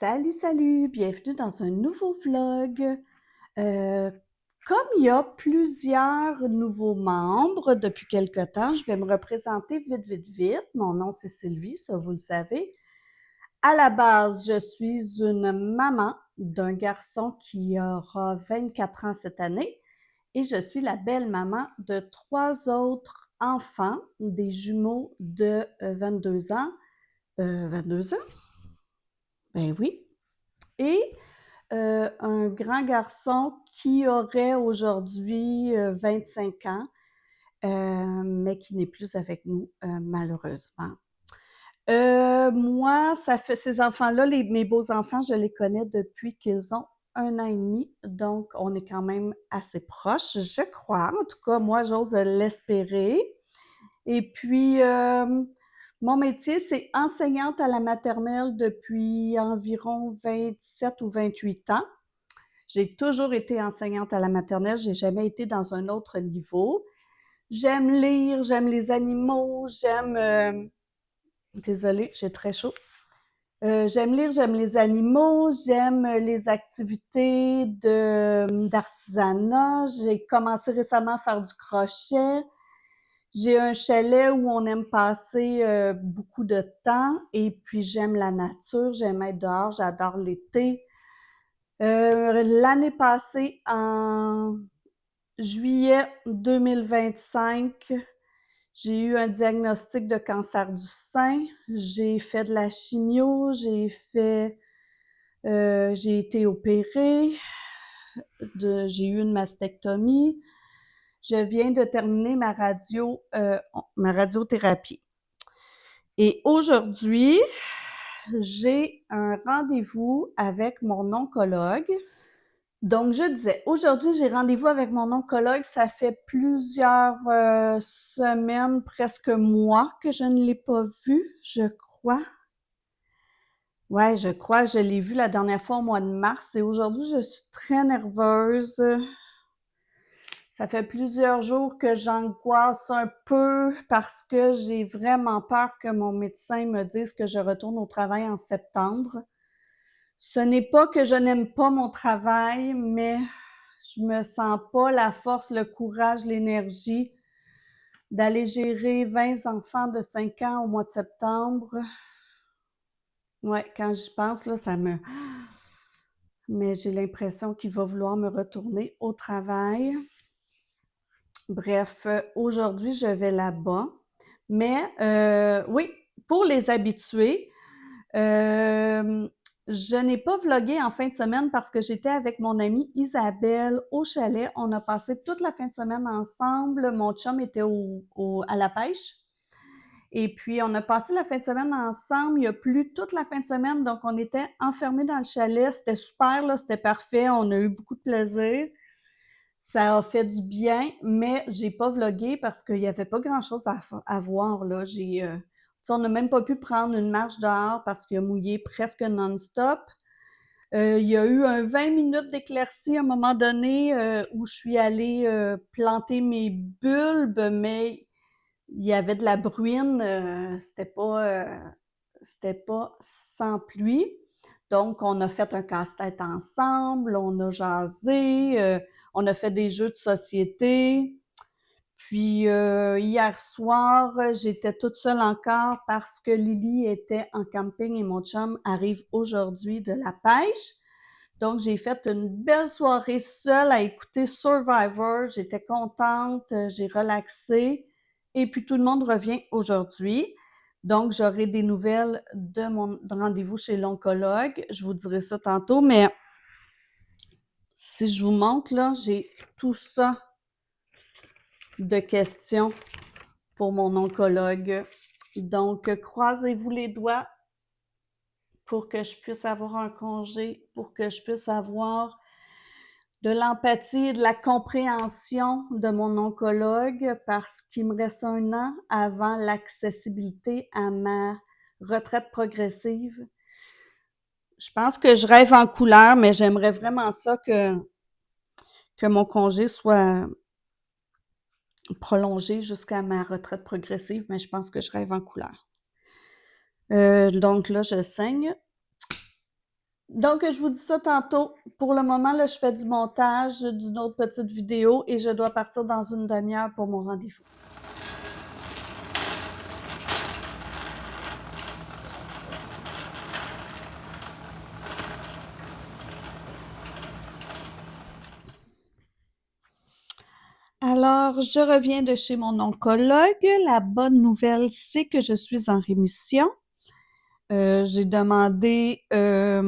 Salut, salut! Bienvenue dans un nouveau vlog. Euh, Comme il y a plusieurs nouveaux membres depuis quelque temps, je vais me représenter vite, vite, vite. Mon nom, c'est Sylvie, ça vous le savez. À la base, je suis une maman d'un garçon qui aura 24 ans cette année et je suis la belle-maman de 3 autres enfants, des jumeaux de 22 ans. 22 ans? Ben oui. Et un grand garçon qui aurait aujourd'hui 25 ans, mais qui n'est plus avec nous, malheureusement. Moi, ça fait ces enfants-là, mes beaux-enfants, je les connais depuis qu'ils ont 1 an et demi, donc on est quand même assez proches, je crois. En tout cas, moi, j'ose l'espérer. Et puis, mon métier, c'est enseignante à la maternelle depuis environ 27 ou 28 ans. J'ai toujours été enseignante à la maternelle, j'ai jamais été dans un autre niveau. J'aime lire, j'aime les animaux, désolée, j'ai très chaud. J'aime lire, j'aime les animaux, j'aime les activités d'artisanat. J'ai commencé récemment à faire du crochet. J'ai un chalet où on aime passer beaucoup de temps et puis j'aime la nature, j'aime être dehors, j'adore l'été. L'année passée, en juillet 2025, j'ai eu un diagnostic de cancer du sein. J'ai fait de la chimio, j'ai été opérée, j'ai eu une mastectomie. Je viens de terminer ma radiothérapie. Et aujourd'hui, j'ai un rendez-vous avec mon oncologue. Donc, je disais, aujourd'hui, j'ai rendez-vous avec mon oncologue. Ça fait plusieurs semaines, presque mois que je ne l'ai pas vu, je crois. Ouais, je crois, je l'ai vu la dernière fois au mois de mars et aujourd'hui, je suis très nerveuse. Ça fait plusieurs jours que j'angoisse un peu parce que j'ai vraiment peur que mon médecin me dise que je retourne au travail en septembre. Ce n'est pas que je n'aime pas mon travail, mais je me sens pas la force, le courage, l'énergie d'aller gérer 20 enfants de 5 ans au mois de septembre. Ouais, quand j'y pense, là, Mais j'ai l'impression qu'il va vouloir me retourner au travail. Bref, aujourd'hui, je vais là-bas. Mais oui, pour les habitués, je n'ai pas vlogué en fin de semaine parce que j'étais avec mon amie Isabelle au chalet. On a passé toute la fin de semaine ensemble. Mon chum était à la pêche. Et puis, on a passé la fin de semaine ensemble. Il a plu toute la fin de semaine, donc on était enfermés dans le chalet. C'était super, là, c'était parfait. On a eu beaucoup de plaisir. Ça a fait du bien, mais j'ai pas vlogué parce qu'il y avait pas grand-chose à voir, là. On n'a même pas pu prendre une marche dehors parce qu'il a mouillé presque non-stop. Il y a eu un 20 minutes d'éclaircie à un moment donné où je suis allée planter mes bulbes, mais il y avait de la bruine, c'était pas sans pluie. Donc, on a fait un casse-tête ensemble, on a jasé, on a fait des jeux de société. Puis, hier soir, j'étais toute seule encore parce que Lily était en camping et mon chum arrive aujourd'hui de la pêche. Donc, j'ai fait une belle soirée seule à écouter Survivor. J'étais contente, j'ai relaxé. Et puis, tout le monde revient aujourd'hui. Donc, j'aurai des nouvelles de mon rendez-vous chez l'oncologue. Je vous dirai ça tantôt, mais si je vous montre, là, j'ai tout ça de questions pour mon oncologue. Donc, croisez-vous les doigts pour que je puisse avoir un congé, pour que je puisse avoir de l'empathie et de la compréhension de mon oncologue parce qu'il me reste 1 an avant l'accessibilité à ma retraite progressive. Je pense que je rêve en couleur, mais j'aimerais vraiment ça que mon congé soit prolongé jusqu'à ma retraite progressive, mais je pense que je rêve en couleur. Donc là, je saigne. Donc, je vous dis ça tantôt. Pour le moment, là, je fais du montage d'une autre petite vidéo et je dois partir dans une demi-heure pour mon rendez-vous. Alors, je reviens de chez mon oncologue. La bonne nouvelle, c'est que je suis en rémission. J'ai demandé à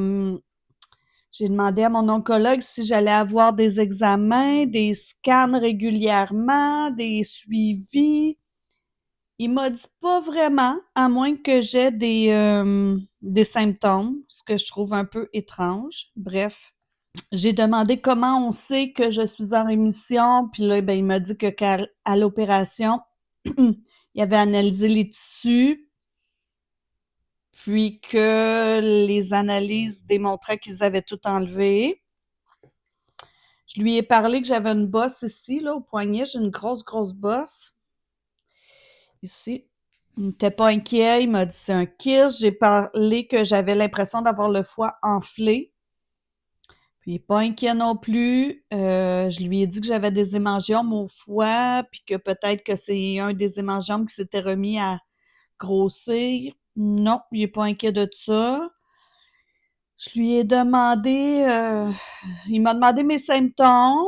mon oncologue si j'allais avoir des examens, des scans régulièrement, des suivis. Il m'a dit pas vraiment, à moins que j'ai des symptômes, ce que je trouve un peu étrange. Bref, j'ai demandé comment on sait que je suis en rémission, puis là, ben, il m'a dit que à l'opération, il avait analysé les tissus, puis que les analyses démontraient qu'ils avaient tout enlevé. Je lui ai parlé que j'avais une bosse ici, là, au poignet. J'ai une grosse, grosse bosse. Ici. Il n'était pas inquiet. Il m'a dit c'est un kyste. J'ai parlé que j'avais l'impression d'avoir le foie enflé. Puis il n'est pas inquiet non plus. Je lui ai dit que j'avais des hémangiomes au foie, puis que peut-être que c'est un des hémangiomes qui s'était remis à grossir. Non, il n'est pas inquiet de ça. Je lui ai demandé, il m'a demandé mes symptômes,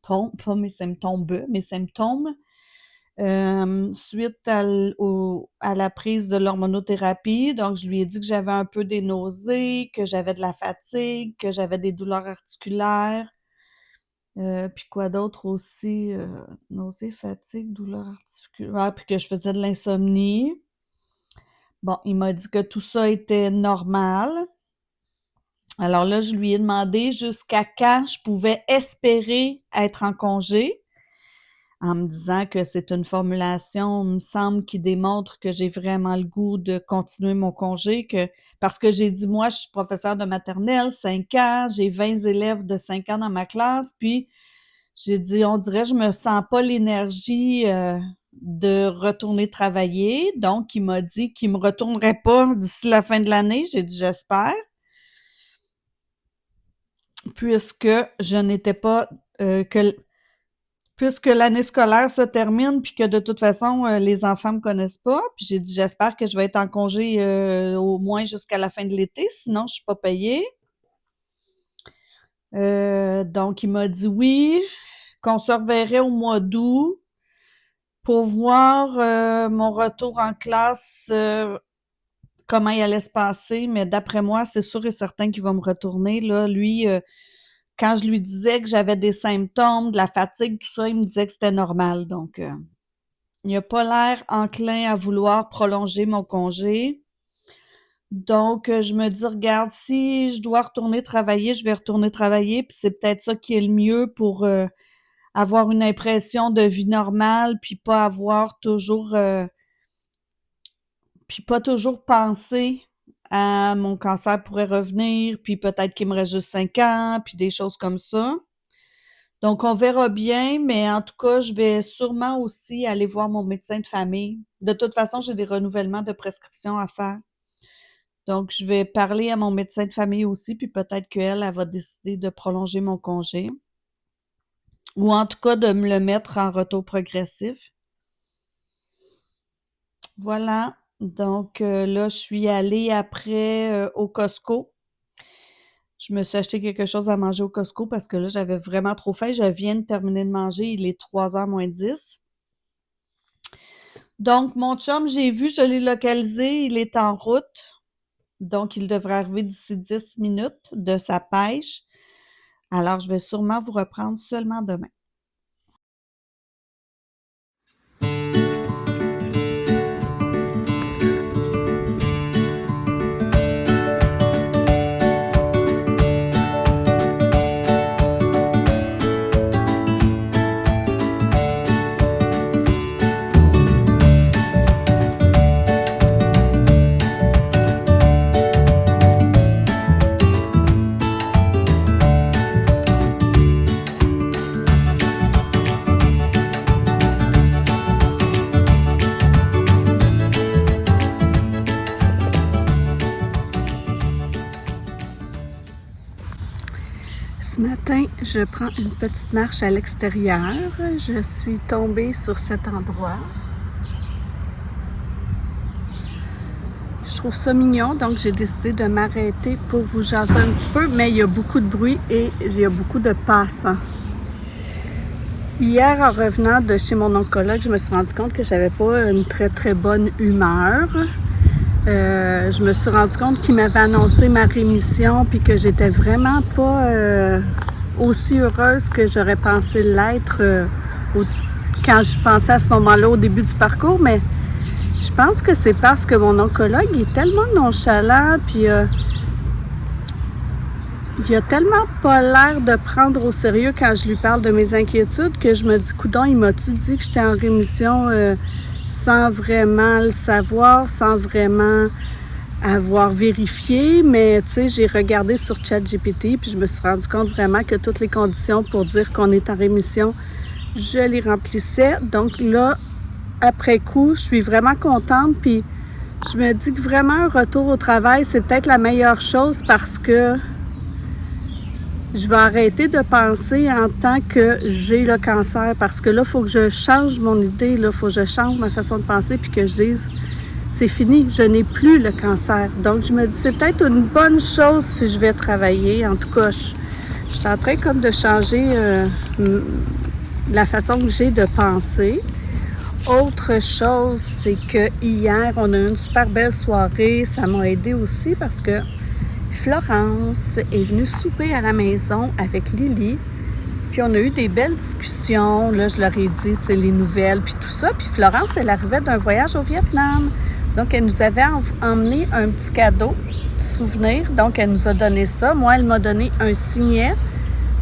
pas mes symptômes, mes symptômes, suite à la prise de l'hormonothérapie. Donc, je lui ai dit que j'avais un peu des nausées, que j'avais de la fatigue, que j'avais des douleurs articulaires. Puis quoi d'autre aussi? Nausées, fatigue, douleurs articulaires, puis que je faisais de l'insomnie. Bon, il m'a dit que tout ça était normal. Alors là, je lui ai demandé jusqu'à quand je pouvais espérer être en congé, en me disant que c'est une formulation, il me semble, qui démontre que j'ai vraiment le goût de continuer mon congé, parce que j'ai dit, moi, je suis professeure de maternelle, 5 ans, j'ai 20 élèves de 5 ans dans ma classe, puis j'ai dit, on dirait, je me sens pas l'énergie de retourner travailler. Donc, il m'a dit qu'il me retournerait pas d'ici la fin de l'année. J'ai dit, j'espère. Puisque je n'étais pas puisque l'année scolaire se termine puis que de toute façon les enfants me connaissent pas, puis j'ai dit j'espère que je vais être en congé au moins jusqu'à la fin de l'été, sinon je suis pas payée. Donc il m'a dit oui, qu'on se reverrait au mois d'août pour voir mon retour en classe, comment il allait se passer, mais d'après moi, c'est sûr et certain qu'il va me retourner. Là, lui, quand je lui disais que j'avais des symptômes, de la fatigue, tout ça, il me disait que c'était normal. Donc, il n'a pas l'air enclin à vouloir prolonger mon congé. Donc, je me dis, regarde, si je dois retourner travailler, je vais retourner travailler, puis c'est peut-être ça qui est le mieux pour avoir une impression de vie normale, puis pas avoir toujours, puis pas toujours penser à mon cancer pourrait revenir, puis peut-être qu'il me reste juste 5 ans, puis des choses comme ça. Donc, on verra bien, mais en tout cas, je vais sûrement aussi aller voir mon médecin de famille. De toute façon, j'ai des renouvellements de prescription à faire. Donc, je vais parler à mon médecin de famille aussi, puis peut-être qu'elle, elle va décider de prolonger mon congé. Ou en tout cas, de me le mettre en retour progressif. Voilà. Donc, là, je suis allée après au Costco. Je me suis acheté quelque chose à manger au Costco parce que là, j'avais vraiment trop faim. Je viens de terminer de manger. Il est 3h moins 10. Donc, mon chum, j'ai vu, je l'ai localisé. Il est en route. Donc, il devrait arriver d'ici 10 minutes de sa pêche. Alors, je vais sûrement vous reprendre seulement demain. Je prends une petite marche à l'extérieur. Je suis tombée sur cet endroit. Je trouve ça mignon, donc j'ai décidé de m'arrêter pour vous jaser un petit peu, mais il y a beaucoup de bruit et il y a beaucoup de passants. Hier, en revenant de chez mon oncologue, je me suis rendu compte que j'avais pas une très bonne humeur. Je me suis rendu compte qu'il m'avait annoncé ma rémission puis que j'étais vraiment pas aussi heureuse que j'aurais pensé l'être quand je pensais à ce moment-là au début du parcours, mais je pense que c'est parce que mon oncologue est tellement nonchalant, puis il a tellement pas l'air de prendre au sérieux quand je lui parle de mes inquiétudes que je me dis, coudonc, il m'a-tu dit que j'étais en rémission sans vraiment le savoir, sans vraiment avoir vérifié, mais tu sais, j'ai regardé sur ChatGPT puis je me suis rendu compte vraiment que toutes les conditions pour dire qu'on est en rémission, je les remplissais. Donc là, après coup, je suis vraiment contente, puis je me dis que vraiment un retour au travail, c'est peut-être la meilleure chose parce que je vais arrêter de penser en tant que j'ai le cancer, parce que là, il faut que je change mon idée, il faut que je change ma façon de penser, puis que je dise c'est fini, je n'ai plus le cancer. Donc je me dis c'est peut-être une bonne chose si je vais travailler. En tout cas, je suis en train comme de changer la façon que j'ai de penser. Autre chose, c'est que hier, on a eu une super belle soirée. Ça m'a aidé aussi parce que Florence est venue souper à la maison avec Lily. Puis on a eu des belles discussions. Là, je leur ai dit, tu sais, les nouvelles, puis tout ça. Puis Florence, elle arrivait d'un voyage au Vietnam. Donc, elle nous avait emmené un petit cadeau, souvenir. Donc, elle nous a donné ça. Moi, elle m'a donné un signet,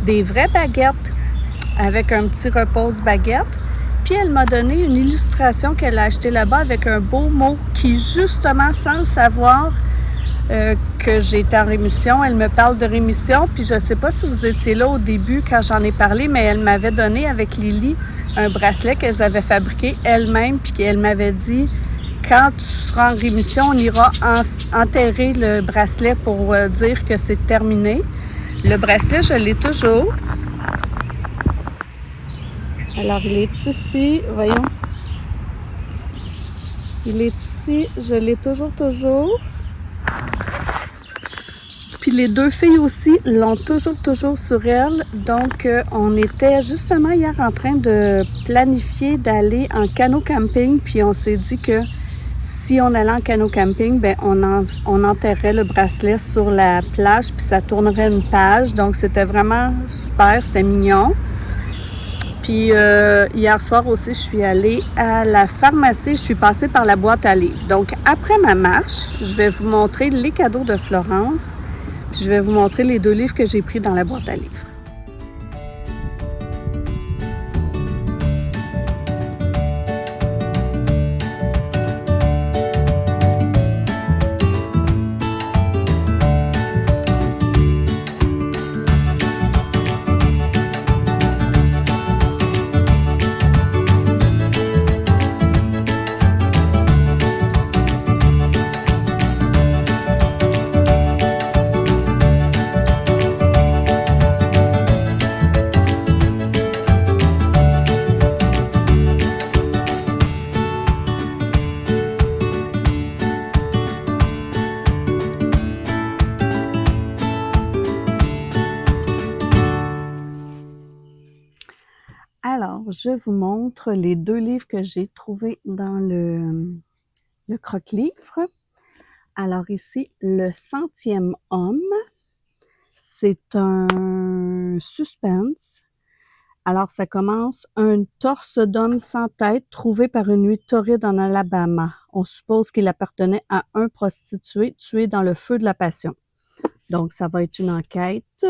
des vraies baguettes avec un petit repose-baguette. Puis elle m'a donné une illustration qu'elle a achetée là-bas avec un beau mot qui, justement, sans le savoir que j'étais en rémission, elle me parle de rémission. Puis je ne sais pas si vous étiez là au début quand j'en ai parlé, mais elle m'avait donné avec Lily un bracelet qu'elles avaient fabriqué elles-mêmes. Puis qu'elle m'avait dit, quand tu seras en rémission, on ira enterrer le bracelet pour dire que c'est terminé. Le bracelet, je l'ai toujours. Alors, il est ici, voyons. Il est ici, je l'ai toujours. Puis les deux filles aussi l'ont toujours sur elles. Donc, on était justement hier en train de planifier d'aller en canot camping. Puis on s'est dit que si on allait en canot camping, ben on enterrait le bracelet sur la plage puis ça tournerait une page. Donc, c'était vraiment super, c'était mignon. Puis hier soir aussi, je suis allée à la pharmacie, je suis passée par la boîte à livres. Donc après ma marche, je vais vous montrer les cadeaux de Florence, puis je vais vous montrer les 2 livres que j'ai pris dans la boîte à livres. Alors, je vous montre les 2 livres que j'ai trouvés dans le croque-livre. Alors ici, Le 100e homme, c'est un suspense. Alors, ça commence, un torse d'homme sans tête trouvé par une nuit torride en Alabama. On suppose qu'il appartenait à un prostitué tué dans le feu de la passion. Donc, ça va être une enquête.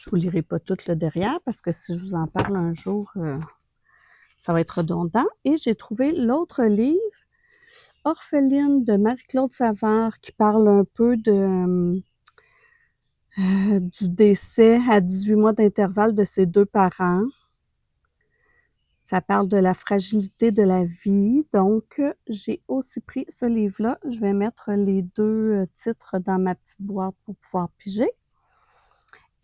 Je vous lirai pas tout le derrière parce que si je vous en parle un jour, ça va être redondant. Et j'ai trouvé l'autre livre, Orpheline de Marie-Claude Savard, qui parle un peu du décès à 18 mois d'intervalle de ses 2 parents. Ça parle de la fragilité de la vie. Donc, j'ai aussi pris ce livre-là. Je vais mettre les 2 titres dans ma petite boîte pour pouvoir piger.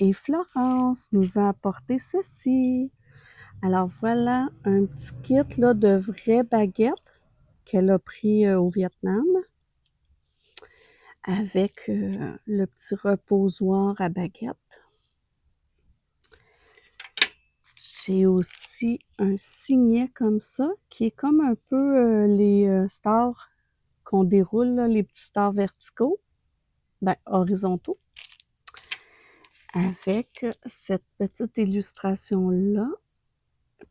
Et Florence nous a apporté ceci. Alors voilà un petit kit là, de vraies baguettes qu'elle a pris au Vietnam avec le petit reposoir à baguettes. J'ai aussi un signet comme ça qui est comme un peu les stars qu'on déroule, là, les petits stars verticaux, ben horizontaux, avec cette petite illustration-là.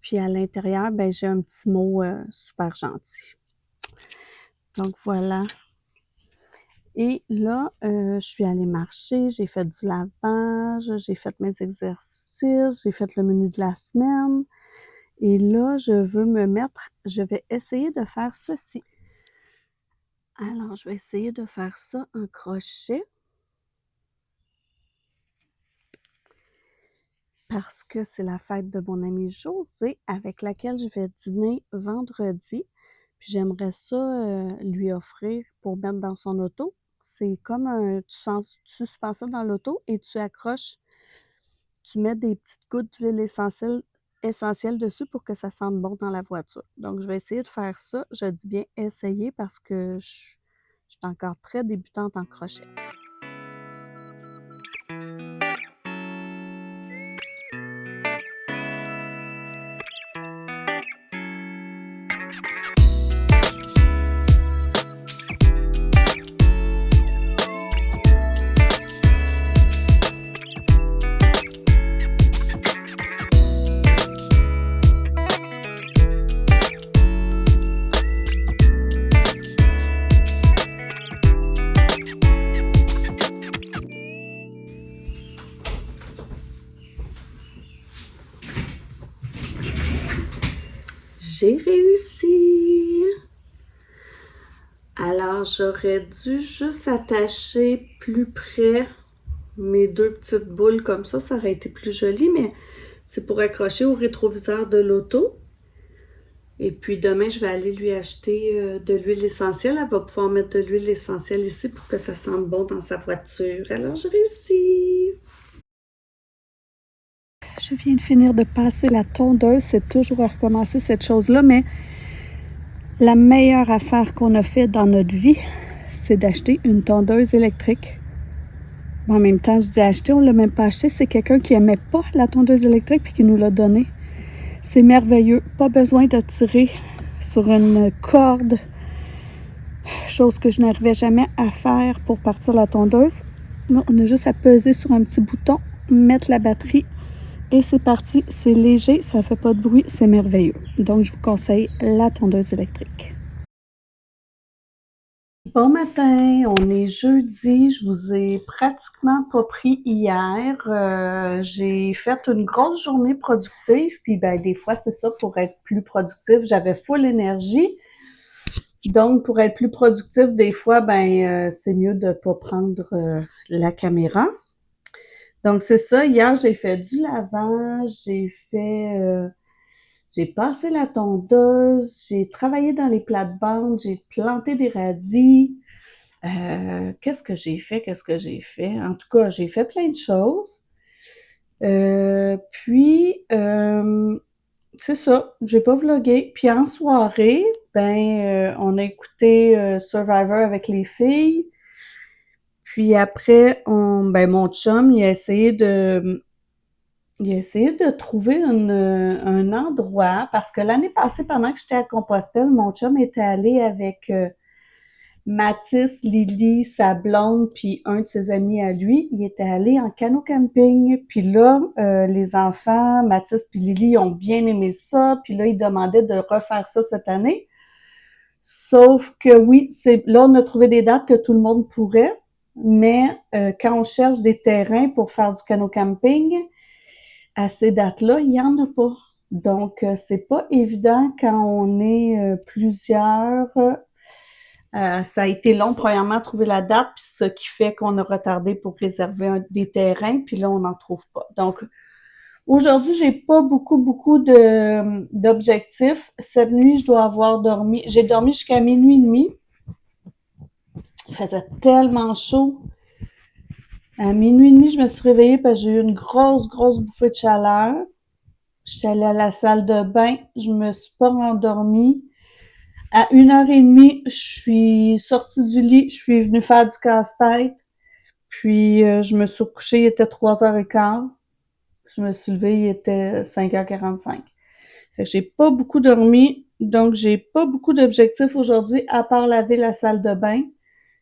Puis à l'intérieur, ben j'ai un petit mot super gentil. Donc voilà. Et là, je suis allée marcher, j'ai fait du lavage, j'ai fait mes exercices, j'ai fait le menu de la semaine. Et là, je vais essayer de faire ceci. Alors, je vais essayer de faire ça en crochet. Parce que c'est la fête de mon amie Josée avec laquelle je vais dîner vendredi. Puis j'aimerais ça lui offrir pour mettre dans son auto. C'est comme tu suspends ça dans l'auto et tu accroches, tu mets des petites gouttes d'huile essentielle dessus pour que ça sente bon dans la voiture. Donc, je vais essayer de faire ça. Je dis bien essayer parce que je suis encore très débutante en crochet. J'ai réussi! Alors, j'aurais dû juste attacher plus près mes deux petites boules comme ça aurait été plus joli, mais c'est pour accrocher au rétroviseur de l'auto. Et puis demain, je vais aller lui acheter de l'huile essentielle. Elle va pouvoir mettre de l'huile essentielle ici pour que ça sente bon dans sa voiture. Alors, j'ai réussi! Je viens de finir de passer la tondeuse. C'est toujours à recommencer cette chose-là, mais la meilleure affaire qu'on a fait dans notre vie, c'est d'acheter une tondeuse électrique. En même temps, je dis acheter, on ne l'a même pas acheté. C'est quelqu'un qui n'aimait pas la tondeuse électrique puis qui nous l'a donnée. C'est merveilleux. Pas besoin de tirer sur une corde, chose que je n'arrivais jamais à faire pour partir la tondeuse. Là, on a juste à peser sur un petit bouton, mettre la batterie et c'est parti. C'est léger, ça ne fait pas de bruit, c'est merveilleux. Donc, je vous conseille la tondeuse électrique. Bon matin, on est jeudi, je vous ai pratiquement pas pris hier. J'ai fait une grosse journée productive, puis ben des fois c'est ça pour être plus productif, j'avais full énergie. Donc pour être plus productif, des fois ben c'est mieux de pas prendre la caméra. Donc c'est ça, hier j'ai fait du lavage, j'ai passé la tondeuse, j'ai travaillé dans les plates-bandes, j'ai planté des radis. Qu'est-ce que j'ai fait? En tout cas, j'ai fait plein de choses. C'est ça, j'ai pas vlogué. Puis en soirée, on a écouté Survivor avec les filles. Puis après, mon chum, il a essayé de trouver un endroit, parce que l'année passée, pendant que j'étais à Compostelle, mon chum était allé avec Mathis, Lily, sa blonde, puis un de ses amis à lui. Il était allé en canot camping. Puis là, les enfants, Mathis puis Lily, ont bien aimé ça. Puis là, ils demandaient de refaire ça cette année. Sauf que oui, là, on a trouvé des dates que tout le monde pourrait. Mais quand on cherche des terrains pour faire du canot camping, à ces dates-là, il n'y en a pas. Donc, c'est pas évident quand on est plusieurs. Ça a été long, premièrement, à trouver la date, puis ce qui fait qu'on a retardé pour réserver des terrains, puis là, on n'en trouve pas. Donc, aujourd'hui, j'ai pas beaucoup d'objectifs. Cette nuit, je dois avoir dormi. J'ai dormi jusqu'à minuit et demi. Il faisait tellement chaud À minuit et demi, je me suis réveillée parce que j'ai eu une grosse bouffée de chaleur. J'étais allée à la salle de bain, je me suis pas rendormie. À 1h30, je suis sortie du lit, je suis venue faire du casse-tête. Puis je me suis recouchée, il était 3h15. Je me suis levée, il était 5h45. Fait que j'ai pas beaucoup dormi, donc j'ai pas beaucoup d'objectifs aujourd'hui à part laver la salle de bain.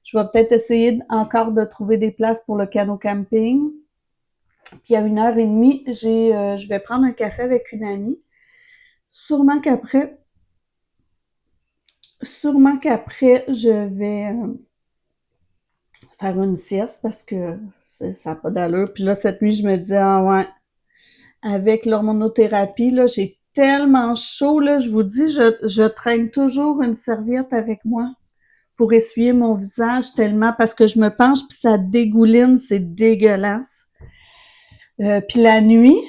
Je vais peut-être essayer encore de trouver des places pour le canot camping. Puis à 1h30, je vais prendre un café avec une amie. Sûrement qu'après, je vais faire une sieste parce que ça n'a pas d'allure. Puis là, cette nuit, je me dis, ah ouais, avec l'hormonothérapie, là, j'ai tellement chaud, là, je vous dis, je traîne toujours une serviette avec moi pour essuyer mon visage tellement, parce que je me penche puis ça dégouline, c'est dégueulasse. Puis la nuit,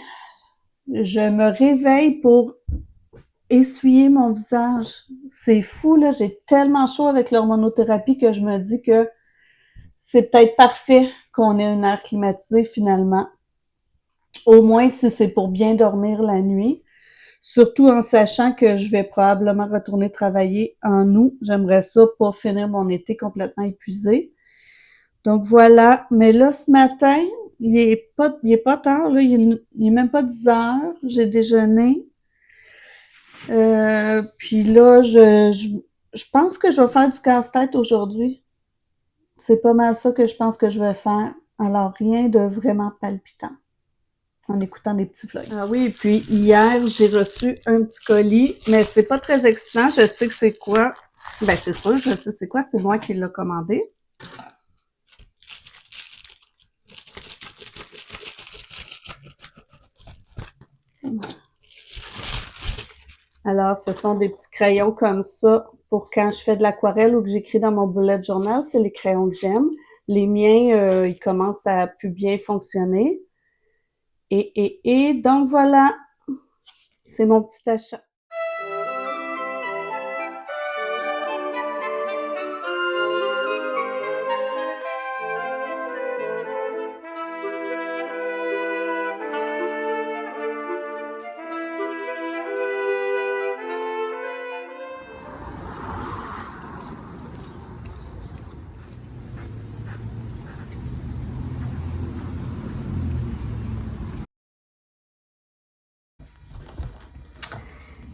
je me réveille pour essuyer mon visage. C'est fou, là, j'ai tellement chaud avec l'hormonothérapie que je me dis que c'est peut-être parfait qu'on ait une air climatisée finalement. Au moins si c'est pour bien dormir la nuit. Surtout en sachant que je vais probablement retourner travailler en août. J'aimerais ça pour finir mon été complètement épuisé. Donc voilà. Mais là, ce matin, il est pas tard, là. Il est même pas 10h. J'ai déjeuné. Puis là, je pense que je vais faire du casse-tête aujourd'hui. C'est pas mal ça que je pense que je vais faire. Alors, rien de vraiment palpitant en écoutant des petits vlogs. Ah oui, puis hier, j'ai reçu un petit colis, mais c'est pas très excitant. Je sais que c'est quoi. Ben, c'est sûr, je sais c'est quoi. C'est moi qui l'ai commandé. Alors, ce sont des petits crayons comme ça pour quand je fais de l'aquarelle ou que j'écris dans mon bullet journal. C'est les crayons que j'aime. Les miens, ils commencent à plus bien fonctionner. Et donc voilà, c'est mon petit achat.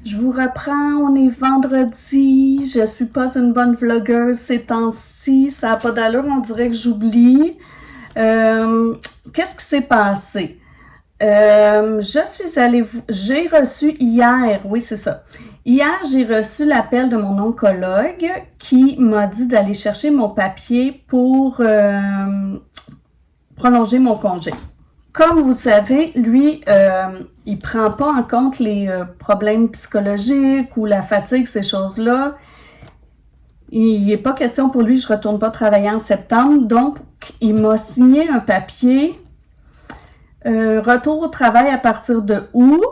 Je vous reprends, on est vendredi, je suis pas une bonne vlogueuse ces temps-ci, ça n'a pas d'allure, on dirait que j'oublie. Qu'est-ce qui s'est passé? J'ai reçu hier, oui c'est ça, hier j'ai reçu l'appel de mon oncologue qui m'a dit d'aller chercher mon papier pour prolonger mon congé. Comme vous savez, lui, il prend pas en compte les problèmes psychologiques ou la fatigue, ces choses-là. Il n'est pas question pour lui, je retourne pas travailler en septembre. Donc, il m'a signé un papier retour au travail à partir de août,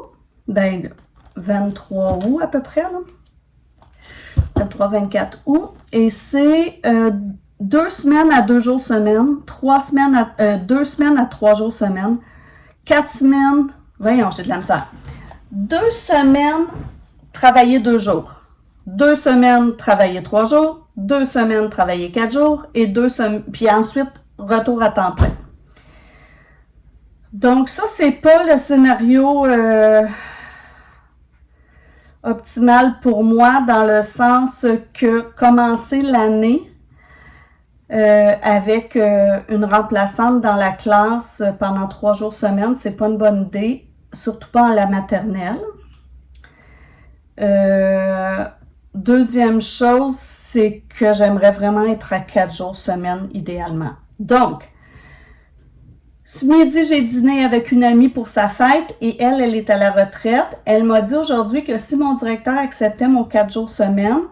ben 23 août à peu près, là. 23-24 août. Et c'est 2 semaines à 2 jours semaine, 2 semaines à 3 jours semaine, 4 semaines, voyons, j'ai de la misère. 2 semaines, travailler 2 jours. 2 semaines, travailler 3 jours. 2 semaines, travailler 4 jours. Et 2 semaines, puis ensuite, retour à temps plein. Donc ça, c'est pas le scénario optimal pour moi dans le sens que commencer l'année avec une remplaçante dans la classe pendant 3 jours semaine, c'est pas une bonne idée, surtout pas en la maternelle. Deuxième chose, c'est que j'aimerais vraiment être à 4 jours semaine idéalement. Donc, ce midi, j'ai dîné avec une amie pour sa fête et elle est à la retraite. Elle m'a dit aujourd'hui que si mon directeur acceptait mon 4 jours semaine,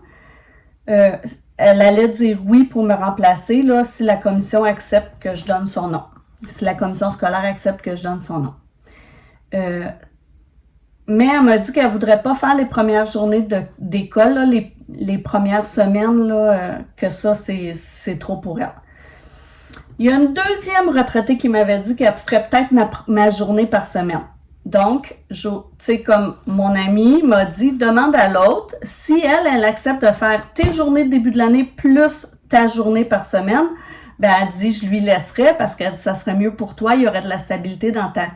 elle allait dire oui pour me remplacer là, si la commission accepte que je donne son nom. Si la commission scolaire accepte que je donne son nom. Mais elle m'a dit qu'elle ne voudrait pas faire les premières journées d'école, là, les premières semaines, là, que ça, c'est trop pour elle. Il y a une deuxième retraitée qui m'avait dit qu'elle ferait peut-être ma journée par semaine. Donc, tu sais, comme mon amie m'a dit, demande à l'autre si elle accepte de faire tes journées de début de l'année plus ta journée par semaine. Ben, elle dit, je lui laisserai parce qu'elle dit, ça serait mieux pour toi, il y aurait de la stabilité dans ta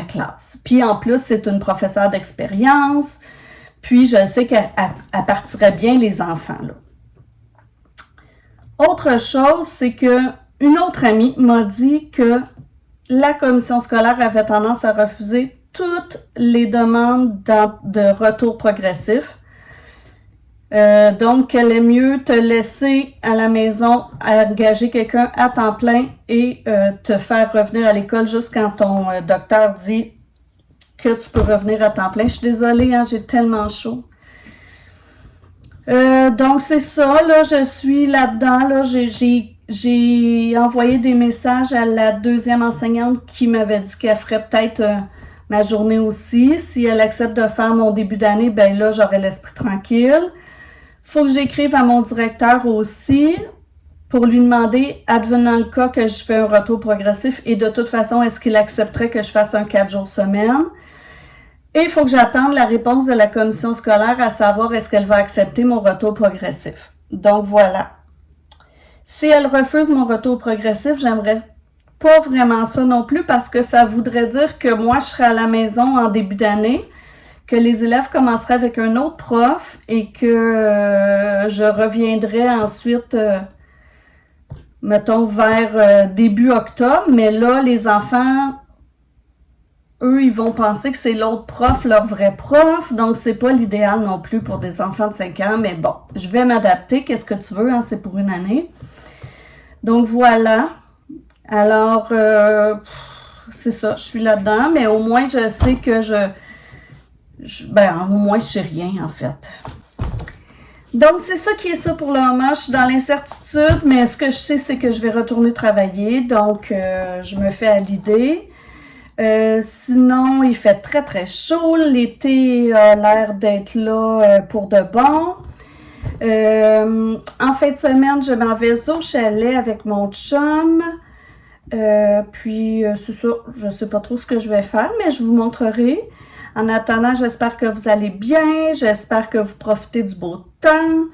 classe. Puis en plus, c'est une professeure d'expérience. Puis je sais qu'elle partirait bien les enfants, là. Autre chose, c'est que une autre amie m'a dit que la commission scolaire avait tendance à refuser toutes les demandes de retour progressif. Donc, elle est mieux te laisser à la maison, engager quelqu'un à temps plein et te faire revenir à l'école juste quand ton docteur dit que tu peux revenir à temps plein. Je suis désolée, hein, j'ai tellement chaud. Donc, c'est ça, là, je suis là-dedans, là, j'ai envoyé des messages à la deuxième enseignante qui m'avait dit qu'elle ferait peut-être ma journée aussi. Si elle accepte de faire mon début d'année, ben là, j'aurai l'esprit tranquille. Faut que j'écrive à mon directeur aussi pour lui demander, advenant le cas que je fais un retour progressif, et de toute façon, est-ce qu'il accepterait que je fasse un 4 jours semaine? Et il faut que j'attende la réponse de la commission scolaire à savoir est-ce qu'elle va accepter mon retour progressif. Donc voilà. Si elle refuse mon retour progressif, j'aimerais pas vraiment ça non plus parce que ça voudrait dire que moi, je serais à la maison en début d'année, que les élèves commenceraient avec un autre prof et que je reviendrais ensuite, mettons, vers début octobre. Mais là, les enfants, eux, ils vont penser que c'est l'autre prof, leur vrai prof. Donc, c'est pas l'idéal non plus pour des enfants de 5 ans. Mais bon, je vais m'adapter. Qu'est-ce que tu veux, hein? C'est pour une année. Donc, voilà. Alors, c'est ça, je suis là-dedans. Mais au moins, je sais que au moins, je sais rien, en fait. Donc, c'est ça qui est ça pour le moment. Je suis dans l'incertitude, mais ce que je sais, c'est que je vais retourner travailler. Donc, je me fais à l'idée. Sinon, il fait très, très chaud. L'été a l'air d'être là pour de bon. En fin de semaine, je m'en vais au chalet avec mon chum. Puis, c'est ça, je ne sais pas trop ce que je vais faire, mais je vous montrerai. En attendant, j'espère que vous allez bien. J'espère que vous profitez du beau temps.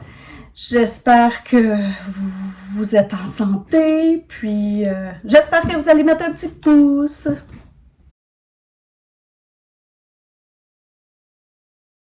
J'espère que vous êtes en santé. Puis, j'espère que vous allez mettre un petit pouce.